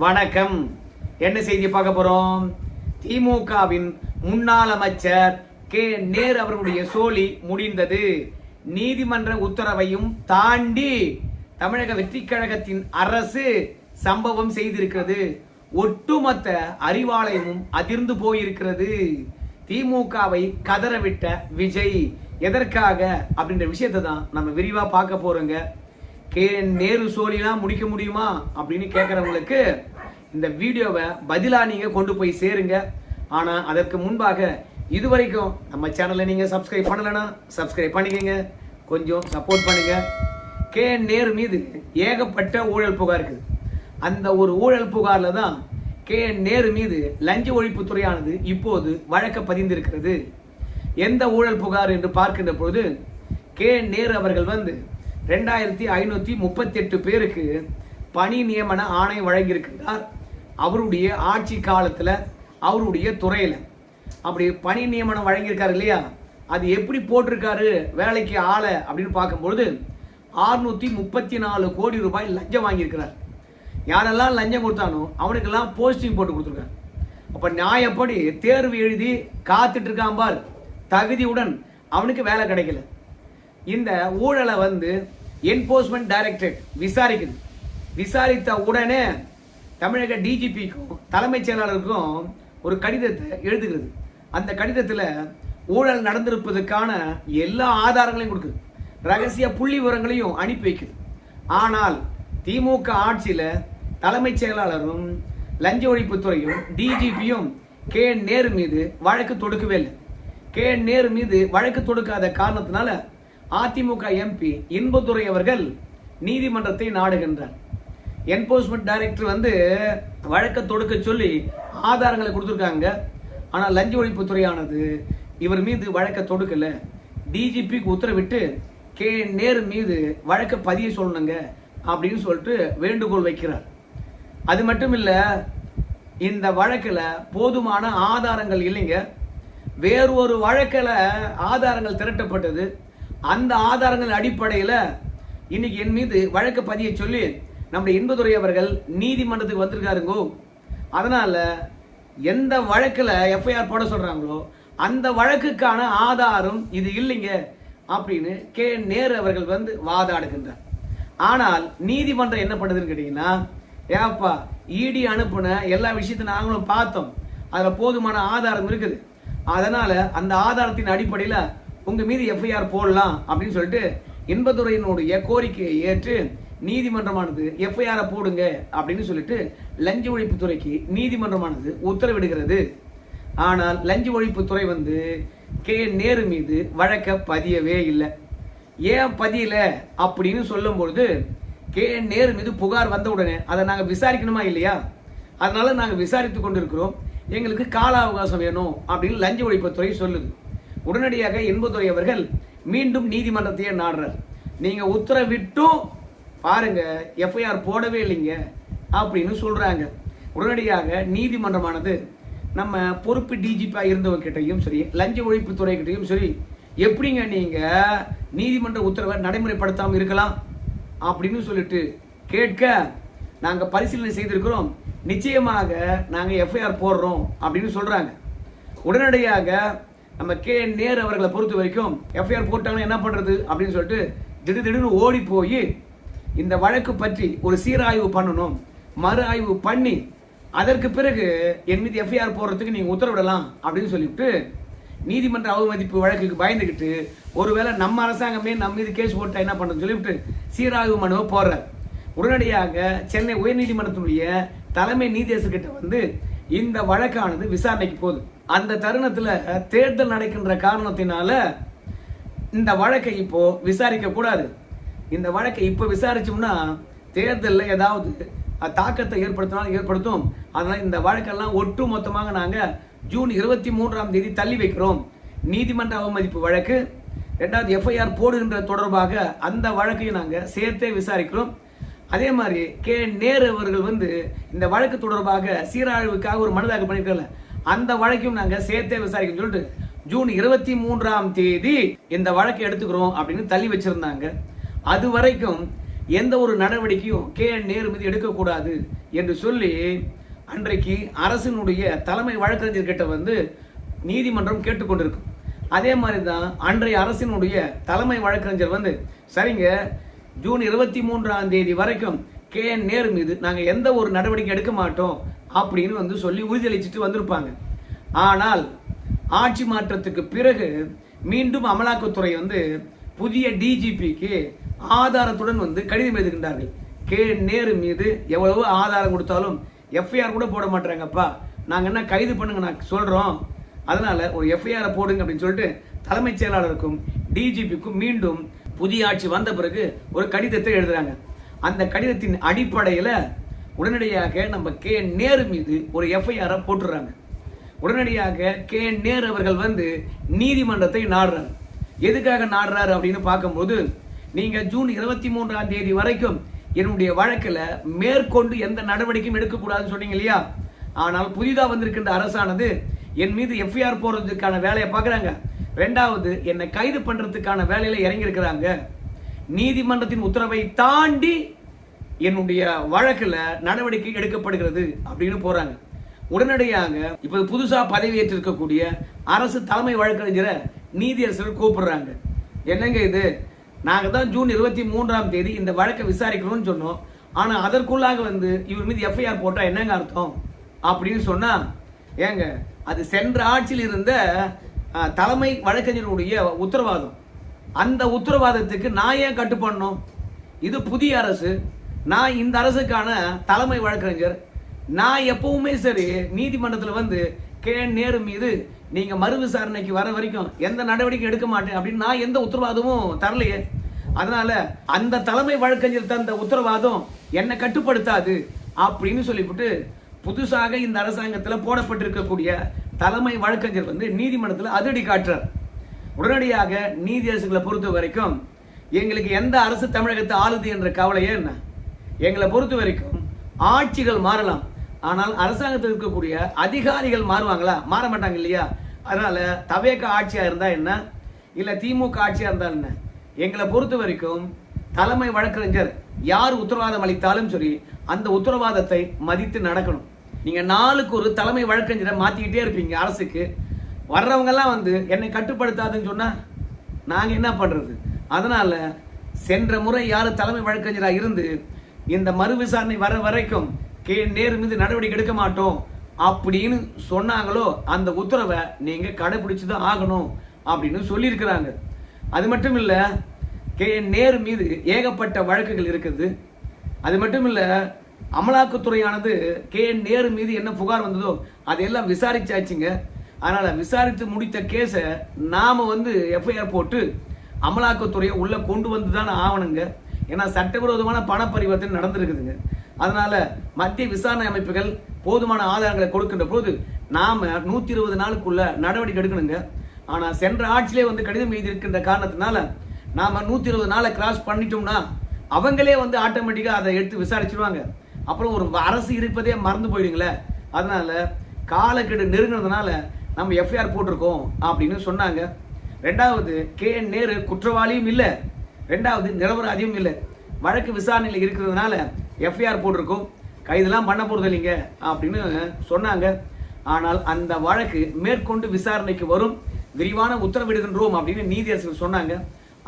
வணக்கம். என்ன செய்தி பார்க்க போறோம்? திமுகவின் முன்னாள் அமைச்சர் கே நேரு அவர்களுடைய சோலி முடிந்தது. நீதிமன்ற உத்தரவையும் தாண்டி தமிழக வெற்றி கழகத்தின் அரசு சம்பவம் செய்திருக்கிறது. ஒட்டுமொத்த அறிவாலயமும் அதிர்ந்து போயிருக்கிறது. திமுகவை கதறவிட்ட விஜய் எதற்காக அப்படின்ற விஷயத்தை தான் நம்ம விரிவா பார்க்க போறோங்க. கே நேரு சோலிலாம் முடிக்க முடியுமா அப்படின்னு கேட்கறவங்களுக்கு இந்த வீடியோவை பதிலா நீங்க கொண்டு போய் சேருங்க. ஆனா அதற்கு முன்பாக இதுவரைக்கும் நம்ம சேனலை நீங்க சப்ஸ்கிரைப் பண்ணலன்னா சப்ஸ்கிரைப் பண்ணிக்கங்க, கொஞ்சம் சப்போர்ட் பண்ணுங்க. கே நேரு மீது ஏகப்பட்ட ஊழல் புகார் இருக்குது. அந்த ஒரு ஊழல் புகார்ல தான் கே நேரு மீது லஞ்ச ஒழிப்புத்துறையானது இப்போது வழக்க பதிந்திருக்கிறது. எந்த ஊழல் புகார் என்று பார்க்கின்ற பொழுது கே நேரு அவர்கள் 2538 பேருக்கு பணி நியமன ஆணை வழங்கியிருக்கிறார். அவருடைய ஆட்சி காலத்தில் அவருடைய துறையில் அப்படி பணி நியமனம் வழங்கியிருக்காரு இல்லையா, அது எப்படி போட்டிருக்காரு வேலைக்கு ஆளை அப்படின்னு பார்க்கும்பொழுது 634 கோடி ரூபாய் லஞ்சம் வாங்கியிருக்கிறார். யாரெல்லாம் லஞ்சம் கொடுத்தானோ அவனுக்கெல்லாம் போஸ்டிங் போட்டு கொடுத்துருக்காரு. அப்போ நியாயப்படி தேர்வு எழுதி காத்துட்டு இருக்கான் பார், தகுதியுடன் அவனுக்கு வேலை கிடைக்கல. இந்த ஊழலை என்போர்ஸ்மெண்ட் டைரக்டரேட் விசாரிக்குது. விசாரித்த உடனே தமிழக டிஜிபிக்கும் தலைமைச் செயலாளருக்கும் ஒரு கடிதத்தை எழுதுகிறது. அந்த கடிதத்தில் ஊழல் நடந்திருப்பதற்கான எல்லா ஆதாரங்களையும் கொடுக்குது, ரகசிய புள்ளி விவரங்களையும் அனுப்பி வைக்குது. ஆனால் திமுக ஆட்சியில் தலைமைச் செயலாளரும் லஞ்ச ஒழிப்புத்துறையும் டிஜிபியும் கே நேரு மீது வழக்கு தொடுக்கவே இல்லை. கே நேரு மீது வழக்கு தொடுக்காத காரணத்தினால அதிமுக எம்பி இன்பதுரை அவர்கள் நீதிமன்றத்தை நாடுகின்றார். என்போர்ஸ்மெண்ட் டைரக்டர் வழக்க தொடுக்க சொல்லி ஆதாரங்களை கொடுத்துருக்காங்க. ஆனால் லஞ்ச ஒழிப்புத்துறையானது இவர் மீது வழக்க தொடுக்கல. டிஜிபிக்கு உத்தரவிட்டு கே நேரு மீது வழக்க பதிய சொல்லணுங்க அப்படின்னு சொல்லிட்டு வேண்டுகோள் வைக்கிறார். அது மட்டும் இல்ல, இந்த வழக்கில் போதுமான ஆதாரங்கள் இல்லைங்க. வேறொரு வழக்கில் ஆதாரங்கள் திரட்டப்பட்டது. அந்த ஆதாரங்கள் அடிப்படையில் இன்னைக்கு என் மீது வழக்கு பதிய சொல்லி நம்முடைய இன்பதுரை அவர்கள் நீதிமன்றத்துக்கு வந்திருக்காருங்கோ. அதனால எந்த வழக்கில் எஃப்ஐஆர் போட சொல்றாங்களோ அந்த வழக்குக்கான ஆதாரம் இது இல்லைங்க அப்படின்னு கே நேரு அவர்கள் வாதாடுகின்றார். ஆனால் நீதிமன்றம் என்ன பண்ணுதுன்னு கேட்டீங்கன்னா, ஏப்பா இடி அனுப்புன எல்லா விஷயத்தையும் நாங்களும் பார்த்தோம், அதில் போதுமான ஆதாரம் இருக்குது, அதனால அந்த ஆதாரத்தின் அடிப்படையில் உங்க மீது எஃப்ஐஆர் போடலாம் அப்படின்னு சொல்லிட்டு இன்பதுரையினுடைய கோரிக்கையை ஏற்று நீதிமன்றமானது எஃப்ஐஆர் போடுங்க அப்படின்னு சொல்லிட்டு லஞ்ச ஒழிப்புத்துறைக்கு நீதிமன்றமானது உத்தரவிடுகிறது. ஆனால் லஞ்ச ஒழிப்புத்துறை கே நேரு மீது வழக்க பதியவே இல்லை. ஏன் பதியல அப்படின்னு சொல்லும் பொழுது கே நேரு மீது புகார் வந்த உடனே அதை நாங்கள் விசாரிக்கணுமா இல்லையா, அதனால நாங்கள் விசாரித்து கொண்டிருக்கிறோம், எங்களுக்கு கால அவகாசம் வேணும் அப்படின்னு லஞ்ச ஒழிப்புத்துறை சொல்லுது. உடனடியாக இன்பதுரை அவர்கள் மீண்டும் நீதிமன்றத்தையே நாடுறார். நீங்க உத்தரவிட்டும் பாருங்க எஃப்ஐஆர் போடவே இல்லைங்க அப்படின்னு சொல்றாங்க. உடனடியாக நீதிமன்றமானது நம்ம பொறுப்பு டிஜிபி இருந்தவங்க கிட்டையும் சரி, லஞ்ச ஒழிப்புத்துறை கிட்டையும் சரி, எப்படிங்க நீங்க நீதிமன்ற உத்தரவை நடைமுறைப்படுத்தாமல் இருக்கலாம் அப்படின்னு சொல்லிட்டு கேட்க, நாங்க பரிசீலனை செய்திருக்கிறோம், நிச்சயமாக நாங்க எஃப்ஐஆர் போடுறோம் அப்படின்னு சொல்றாங்க. உடனடியாக நம்ம கே நேரு அவர்களை பொறுத்த வரைக்கும் எஃப்ஐஆர் போட்டாங்கன்னா என்ன பண்றது அப்படின்னு சொல்லிட்டு திடீர்னு ஓடி போய் இந்த வழக்கு பற்றி ஒரு சீராய்வு பண்ணணும், மறு ஆய்வு பண்ணி அதற்கு பிறகு என் மீது எஃப்ஐஆர் போடுறதுக்கு நீங்க உத்தரவிடலாம் அப்படின்னு சொல்லிட்டு நீதிமன்ற அவமதிப்பு வழக்குக்கு பயந்துக்கிட்டு ஒருவேளை நம்ம அரசாங்கமே நம்ம மீது கேஸ் போட்டா என்ன பண்றதுன்னு சொல்லிவிட்டு சீராய்வு மனுவை போடுறார். உடனடியாக சென்னை உயர்நீதிமன்றத்தினுடைய தலைமை நீதியரசர் கிட்ட இந்த வழக்கானது விசாரணைக்கு போகுது. அந்த தருணத்துல தேர்தல் நடக்கின்ற காரணத்தினால இந்த வழக்கை இப்போ விசாரிக்க கூடாது. இந்த வழக்கை இப்போ விசாரிச்சோம்னா தேர்தலில் ஏதாவது தாக்கத்தை ஏற்படுத்தும். அதனால இந்த வழக்கெல்லாம் ஒட்டு மொத்தமாக நாங்க ஜூன் 23ஆம் தேதி தள்ளி வைக்கிறோம். நீதிமன்ற அவமதிப்பு வழக்கு, 2வது எஃப்ஐஆர் போடுகின்ற தொடர்பாக அந்த வழக்கையும் நாங்க சேர்த்தே விசாரிக்கிறோம். அதே மாதிரி கே நேரு அவர்கள் இந்த வழக்கு தொடர்பாக சீராய்வுக்காக ஒரு மனு தாக்கல் பண்ணிருக்கல, அந்த வழக்கையும் நாங்க சேர்த்தே விசாரிக்கணும்னு சொல்லிட்டு ஜூன் 23ஆம் தேதி இந்த வழக்கை எடுத்துக்கிறோம் அப்படின்னு தள்ளி வச்சிருந்தாங்க. அது வரைக்கும் எந்த ஒரு நடவடிக்கையும் KN நேரு மீது எடுக்கக்கூடாது என்று சொல்லி அன்றைக்கு அரசினுடைய தலைமை வழக்கறிஞர்கிட்ட வந்து நீதிமன்றம் கேட்டுக்கொண்டிருக்கும். அதே மாதிரி தான் அன்றைய அரசினுடைய தலைமை வழக்கறிஞர் வந்து சரிங்க, ஜூன் 23ஆம் தேதி வரைக்கும் KN நேரு மீது நாங்கள் எந்த ஒரு நடவடிக்கை எடுக்க மாட்டோம் அப்படின்னு வந்து சொல்லி உறுதியளிச்சுட்டு வந்திருப்பாங்க. ஆனால் ஆட்சி மாற்றத்துக்கு பிறகு மீண்டும் அமலாக்கத்துறை வந்து புதிய DGPக்கு ஆதாரத்துடன் வந்து கடிதம் எழுதுகின்றார்கள். KN நேரு மீது எவ்வளவு ஆதாரம் கொடுத்தாலும் FIR கூட போட மாட்டாங்கப்பா, நாங்கள் என்ன கைது பண்ணுங்க நான் சொல்கிறோம், அதனால ஒரு FIR போடுங்க அப்படின்னு சொல்லிட்டு தலைமைச் செயலாளருக்கும் DGPக்கும் மீண்டும் புதிய ஆட்சி வந்த பிறகு ஒரு கடிதத்தை எழுதுறாங்க. அந்த கடிதத்தின் அடிப்படையில் உடனடியாக நம்ம KN நேரு மீது ஒரு FIR போட்டுறாங்க. உடனடியாக KN நேரு அவர்கள் வந்து நீதிமன்றத்தை நாடுறாரு. எதுக்காக நாடுறாரு அப்படின்னு பார்க்கும்போது, நீங்க ஜூன் 23ஆம் தேதி வரைக்கும் என்னுடைய வழக்கில் மேற்கொண்டு எந்த நடவடிக்கையும் எடுக்கக்கூடாதுன்னு சொன்னீங்க இல்லையா, ஆனால் புதிதாக வந்திருக்கின்ற அரசானது என் மீது FIR போடுறதுக்கான வேலையை பார்க்குறாங்க. ரெண்டாவது என்னை கைது பண்றதுக்கான வேலையில இறங்கி இருக்கிறாங்க. நீதிமன்றத்தின் உத்தரவை தாண்டி என்னுடைய வழக்கில் நடவடிக்கை எடுக்கப்படுகிறது அப்படின்னு போறாங்க. உடனடியாக இப்ப புதுசா பதவியேற்றிருக்கக்கூடிய அரசு தலைமை வழக்கறிஞரை நீதியரசர்கள் கூப்பிடுறாங்க. என்னங்க இது, நாங்க தான் ஜூன் 23ஆம் தேதி இந்த வழக்கை விசாரிக்கணும்னு சொன்னோம், ஆனா அதற்குள்ளாக வந்து இவர் மீது FIR போட்டா என்னங்க அர்த்தம் அப்படின்னு சொன்னா, ஏங்க அது சென்ற ஆட்சியில் இருந்த தலைமை வழக்கறிஞருடைய உத்தரவாதம். அந்த உத்தரவாதத்துக்கு நான் ஏன் கட்டுப்படணும்? இது புதிய அரசு, நான் இந்த அரசுக்கான தலைமை வழக்கறிஞர். நான் எப்பவுமே சரி நீதிமன்றத்தில் வந்து KN நேரு மீது நீங்க மறு விசாரணைக்கு வர வரைக்கும் எந்த நடவடிக்கை எடுக்க மாட்டேன் அப்படின்னு நான் எந்த உத்தரவாதமும் தரலையே. அதனால அந்த தலைமை வழக்கறிஞர் தந்த உத்தரவாதம் என்னை கட்டுப்படுத்தாது அப்படின்னு சொல்லிவிட்டு புதுசாக இந்த அரசாங்கத்தில் போடப்பட்டிருக்கக்கூடிய தலைமை வழக்கறிஞர் வந்து நீதிமன்றத்தில் அதிரடி காட்டுறார். உடனடியாக நீதியரசர்களை பொறுத்த வரைக்கும் எங்களுக்கு எந்த அரசு தமிழகத்தை ஆளுது என்ற கவலையே என்ன, எங்களை பொறுத்த வரைக்கும் ஆட்சிகள் மாறலாம், ஆனால் அரசாங்கத்தில் இருக்கக்கூடிய அதிகாரிகள் மாறுவாங்களா? மாற மாட்டாங்க இல்லையா? அதனால தவேக ஆட்சியா இருந்தா என்ன, இல்ல திமுக ஆட்சியா இருந்தா என்ன, எங்களை பொறுத்த வரைக்கும் தலைமை வழக்கறிஞர் யார் உத்தரவாதம் அளித்தாலும் சரி அந்த உத்தரவாதத்தை மதித்து நடக்கணும். நீங்க நாளுக்கு ஒரு தலைமை வழக்கறிஞரை மாத்திக்கிட்டே இருப்பீங்க. அரசுக்கு வர்றவங்க எல்லாம் வந்து என்னை கட்டுப்படுத்தாதுன்னு சொன்னா நாங்க என்ன பண்றது? அதனால சென்ற முறை யாரு தலைமை வழக்கறிஞராக இருந்து இந்த மறு விசாரணை வர வரைக்கும் KN நேரு மீது நடவடிக்கை எடுக்க மாட்டோம் அப்படின்னு சொன்னாங்களோ அந்த உத்தரவை நீங்க கடைபிடிச்சுதான் ஆகணும் அப்படின்னு சொல்லியிருக்கிறாங்க. அது மட்டும் இல்ல, KN நேரு மீது ஏகப்பட்ட வழக்குகள் இருக்குது. அது மட்டும் இல்ல, அமலாக்கத்துறையானது KN நேரு மீது என்ன புகார் வந்ததோ அதையெல்லாம் விசாரிச்சாச்சுங்க. அதனால விசாரித்து முடித்த கேஸை நாம வந்து FIR போட்டு அமலாக்கத்துறையை உள்ள கொண்டு வந்து தான் ஆகணுங்க. ஏன்னா சட்டவிரோதமான பண பரிவர்த்தனை நடந்திருக்குதுங்க. அதனால மத்திய விசாரணை அமைப்புகள் போதுமான ஆதாரங்களை கொடுக்கின்ற போது நாம 120 நாளுக்குள்ள நடவடிக்கை எடுக்கணுங்க. ஆனா சென்ற ஆட்சியிலே வந்து கடிதம் எழுதியிருக்கின்ற காரணத்தினால நாம 120 நாளை கிராஸ் பண்ணிட்டோம்னா அவங்களே வந்து ஆட்டோமேட்டிக்கா அதை எடுத்து விசாரிச்சிருவாங்க. அப்புறம் ஒரு அரசு இருப்பதே மறந்து போயிடுங்களே. அதனால காலக்கெடு நெருங்கினதுனால நம்ம FIR போட்டிருக்கோம் அப்படின்னு சொன்னாங்க. ரெண்டாவது, KN நேரு குற்றவாளியும் இல்லை, ரெண்டாவது நிரபராதியும் இல்லை, வழக்கு விசாரணையில் இருக்கிறதுனால FIR போட்டிருக்கோம், கைதெல்லாம் பண்ண போறது இல்லைங்க அப்படின்னு சொன்னாங்க. ஆனால் அந்த வழக்கு மேற்கொண்டு விசாரணைக்கு வரும், விரிவான உத்தரவிடுகின்றோம் அப்படின்னு நீதியரசர்கள் சொன்னாங்க.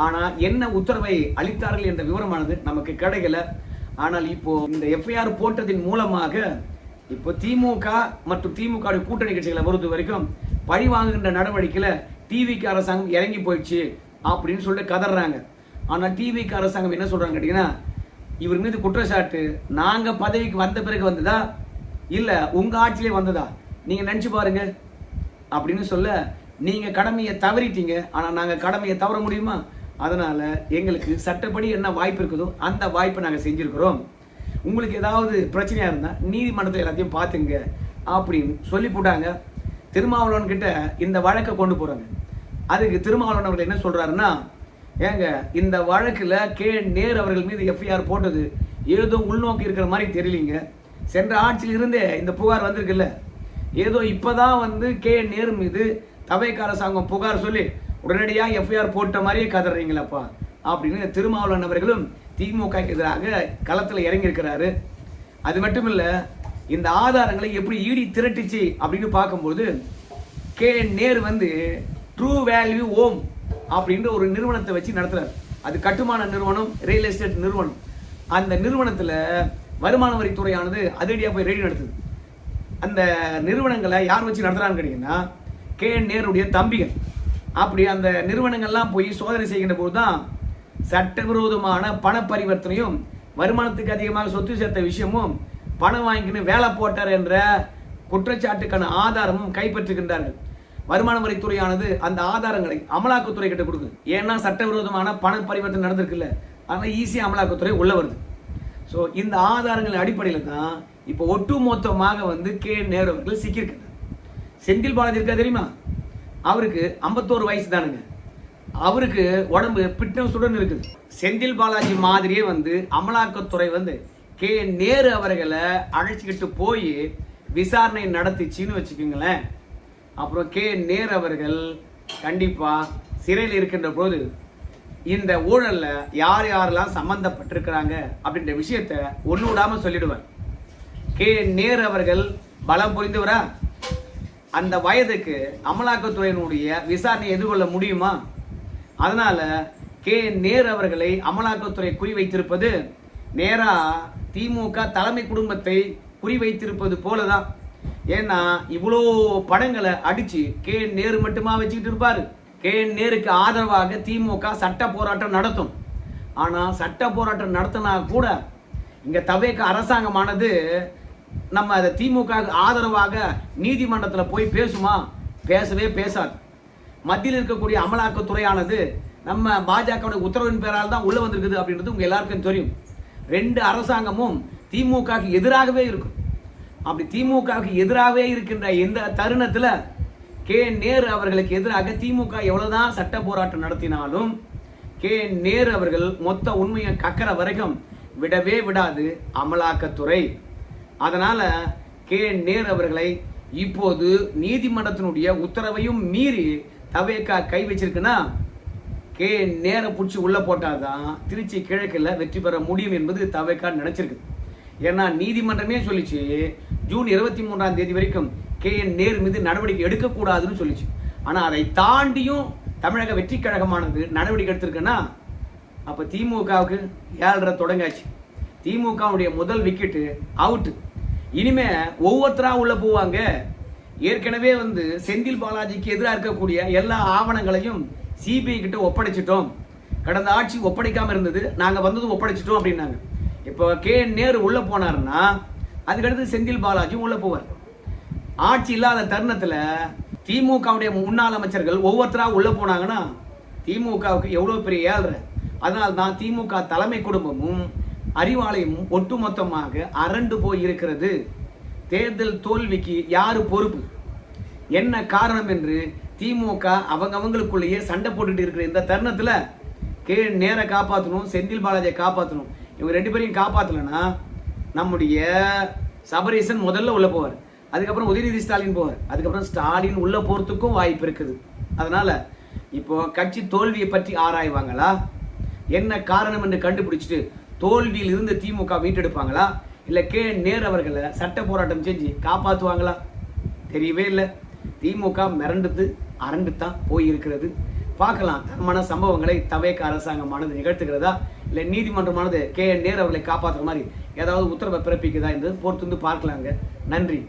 ஆனா என்ன உத்தரவை அளித்தார்கள் என்ற விவரமானது நமக்கு கிடைக்கல. ஆனால் இப்போ இந்த FIR போட்டதின் மூலமாக இப்போ திமுக மற்றும் திமுக கூட்டணி கட்சிகளை பொறுத்த வரைக்கும் பழி வாங்குகின்ற நடவடிக்கையில TVK அரசாங்கம் இறங்கி போயிடுச்சு அப்படின்னு சொல்லிட்டு கதறாங்க. ஆனா TVK அரசாங்கம் என்ன சொல்றாங்க கேட்டீங்கன்னா, இவர் மீது குற்றச்சாட்டு நாங்க பதவிக்கு வந்த பிறகு வந்ததா இல்ல உங்க ஆட்சியிலே வந்ததா நீங்க நினைச்சு பாருங்க அப்படின்னு சொல்ல, நீங்க கடமையை தவறிட்டீங்க, ஆனா நாங்க கடமையை தவற முடியுமா? அதனால எங்களுக்கு சட்டப்படி என்ன வாய்ப்பு இருக்குதோ அந்த வாய்ப்பை நாங்க செஞ்சிருக்கிறோம். உங்களுக்கு ஏதாவது பிரச்சனையா இருந்தா நீதிமன்றத்தில் எல்லாத்தையும் பாத்துங்க அப்படின்னு சொல்லி போட்டாங்க. திருமாவளவன் கிட்ட இந்த வழக்கை கொண்டு போறாங்க. அதுக்கு திருமாவளவன் அவர்கள் என்ன சொல்றாருன்னா, ஏங்க இந்த வழக்குல KN நேரு அவர்கள் மீது FIR போட்டது ஏதோ உள்நோக்கி இருக்கிற மாதிரி தெரியலீங்க. சென்ற ஆட்சியில் இருந்தே இந்த புகார் வந்திருக்குல்ல, ஏதோ இப்பதான் வந்து KN நேரு மீது தவேக அரசாங்கம் புகார் சொல்லி உடனடியாக FIR போட்ட மாதிரியே கதறீங்களாப்பா அப்படின்னு திருமாவளவன் அவர்களும் திமுக எதிராக களத்தில் இறங்கியிருக்கிறாரு. அது மட்டும் இல்லை, இந்த ஆதாரங்களை எப்படி ஈடி திரட்டுச்சு அப்படின்னு பார்க்கும்போது நேரு ட்ரூ வேல்யூ ஹோம் அப்படின்ற ஒரு நிறுவனத்தை வச்சு நடத்துறாரு. அது கட்டுமான நிறுவனம், ரியல் எஸ்டேட் நிறுவனம். அந்த நிறுவனத்தில் வருமான வரித்துறையானது அதிரடியாக போய் ரெய்டு நடத்துது. அந்த நிறுவனங்களை யார் வச்சு நடத்துறான்னு கேட்டீங்கன்னா நேருடைய தம்பிகள். அப்படி அந்த நிறுவனங்கள்லாம் போய் சோதனை செய்கின்ற போது தான் சட்டவிரோதமான பண பரிவர்த்தனையும், வருமானத்துக்கு அதிகமாக சொத்து சேர்த்த விஷயமும், பணம் வாங்கின்னு வேலை போட்டார் என்ற குற்றச்சாட்டுக்கான ஆதாரமும் கைப்பற்றுகின்றார்கள். வருமான வரித்துறையானது அந்த ஆதாரங்களை அமலாக்கத்துறை கிட்ட கொடுக்குது. ஏன்னா சட்டவிரோதமான பண பரிவர்த்தனை நடந்திருக்குல்ல, அதனால ஈஸியாக அமலாக்கத்துறை உள்ள வருது. ஸோ இந்த ஆதாரங்களின் அடிப்படையில் தான் இப்போ ஒட்டுமொத்தமாக நேரு அவர்கள் சிக்கியிருக்கிறார். செந்தில் பாலாஜி இருக்கா தெரியுமா? அவருக்கு 51 வயசு தானுங்க. அவருக்கு உடம்பு பிட்னஸுடன் இருக்குது. செந்தில் பாலாஜி மாதிரியே அமலாக்கத்துறை நேரு அவர்களை அழைச்சிக்கிட்டு போய் விசாரணை நடத்திச்சின்னு வச்சுக்கோங்களேன். அப்புறம் நேரு அவர்கள் கண்டிப்பா சிறையில் இருக்கின்ற போது இந்த ஊழல்ல யார் யாரெல்லாம் சம்பந்தப்பட்டிருக்கிறாங்க அப்படின்ற விஷயத்த ஒண்ணு விடாம சொல்லிடுவார். நேரு அவர்கள் பலம் புரிந்தவரா? அந்த வயதுக்கு அமலாக்கத்துறையினுடைய விசாரணை எதிர்கொள்ள முடியுமா? அதனால நேரு அவர்களை அமலாக்கத்துறை குறிவைத்திருப்பது நேரா திமுக தலைமை குடும்பத்தை குறிவைத்திருப்பது போலதான். ஏன்னா இவ்வளோ படங்களை அடிச்சு நேரு மட்டுமா வச்சுக்கிட்டு இருப்பாரு? நேருக்கு ஆதரவாக திமுக சட்ட போராட்டம் நடத்தும். ஆனா சட்ட போராட்டம் நடத்தினா கூட இங்க தவேக அரசாங்கமானது நம்ம அதை திமுக ஆதரவாக நீதிமன்றத்தில் போய் பேசுமா? பேசவே பேசாது. மத்தியில் இருக்கக்கூடிய அமலாக்கத்துறையானது நம்ம பாஜக உத்தரவின் பேரால் தான் உள்ள வந்திருக்குது அப்படின்றது உங்க எல்லாருக்கும் தெரியும். 2 அரசாங்கமும் திமுகவுக்கு எதிராகவே இருக்கும். அப்படி திமுகவுக்கு எதிராகவே இருக்கின்ற இந்த தருணத்துல நேரு அவர்களுக்கு எதிராக திமுக எவ்வளவுதான் சட்ட போராட்டம் நடத்தினாலும் நேரு அவர்கள் மொத்த உண்மையை கக்கற வரைக்கும் விடவே விடாது அமலாக்கத்துறை. அதனால நேரு அவர்களை இப்போது நீதிமன்றத்தினுடைய உத்தரவையும் மீறி தவேகா கை வச்சிருக்குன்னா நேரை பிடிச்சி உள்ள போட்டாதான் திருச்சி கிழக்கில் வெற்றி பெற முடியும் என்பது தவேகா நினைச்சிருக்கு. ஏன்னா நீதிமன்றமே சொல்லிச்சு ஜூன் 23ஆம் தேதி வரைக்கும் நேரு மீது நடவடிக்கை எடுக்கக்கூடாதுன்னு சொல்லிச்சு. ஆனா அதை தாண்டியும் தமிழக வெற்றி கழகமானது நடவடிக்கை எடுத்திருக்குன்னா அப்ப திமுகவுக்கு 7.5 தொடங்காச்சு. திமுகவுடைய முதல் விக்கெட்டு அவுட். இனிமே ஒவ்வொருத்தரா உள்ள போவாங்க. ஏற்கனவே செந்தில் பாலாஜிக்கு எதிராக இருக்கக்கூடிய எல்லா ஆவணங்களையும் சிபிஐ கிட்ட ஒப்படைச்சிட்டோம். கடந்த ஆட்சி ஒப்படைக்காம இருந்தது, நாங்க வந்தது ஒப்படைச்சிட்டோம் அப்படின்னாங்க. இப்போ நேரு உள்ள போனாருன்னா அதுக்கடுத்து செந்தில் பாலாஜி உள்ள போவார். ஆட்சி இல்லாத தருணத்துல திமுகவுடைய முன்னாள் அமைச்சர்கள் ஒவ்வொருத்தரா உள்ள போனாங்கன்னா திமுகவுக்கு எவ்வளவு பெரிய ஏழ்ற. அதனால தான் திமுக தலைமை குடும்பமும் அறிவாலயமும் ஒட்டுமொத்தமாக அரண்டு போய் இருக்கிறது. தேர்தல் தோல்விக்கு யாரு பொறுப்பு, என்ன காரணம் என்று திமுக அவங்களுக்குள்ளேயே சண்டை போட்டுட்டு இருக்கிற இந்த தருணத்துல நேரை காப்பாற்றணும், செந்தில் பாலாஜியை காப்பாற்றணும். இவங்க 2 பேரையும் காப்பாற்றலன்னா நம்முடைய சபரீசன் முதல்ல உள்ள போவார், அதுக்கப்புறம் உதயநிதி ஸ்டாலின் போவார், அதுக்கப்புறம் ஸ்டாலின் உள்ள போறதுக்கும் வாய்ப்பு இருக்குது. அதனால இப்போ கட்சி தோல்வியை பற்றி ஆராய்வாங்களா, என்ன காரணம் என்று கண்டுபிடிச்சிட்டு தோல்வியில் இருந்து திமுக மீட்டெடுப்பாங்களா, இல்ல நேரு அவர்களை சட்ட போராட்டம் செஞ்சு காப்பாற்றுவாங்களா? தெரியவே இல்லை. திமுக மிரண்டுது, அரண்டுத்தான் போயிருக்கிறது. பார்க்கலாம் தரமான சம்பவங்களை தவேக அரசாங்கமானது நிகழ்த்துகிறதா, இல்லை நீதிமன்றமானது நேரு அவர்களை காப்பாற்றுற மாதிரி ஏதாவது உத்தரவை பிறப்பிக்குதா என்று பொறுத்து பார்க்கலாங்க. நன்றி.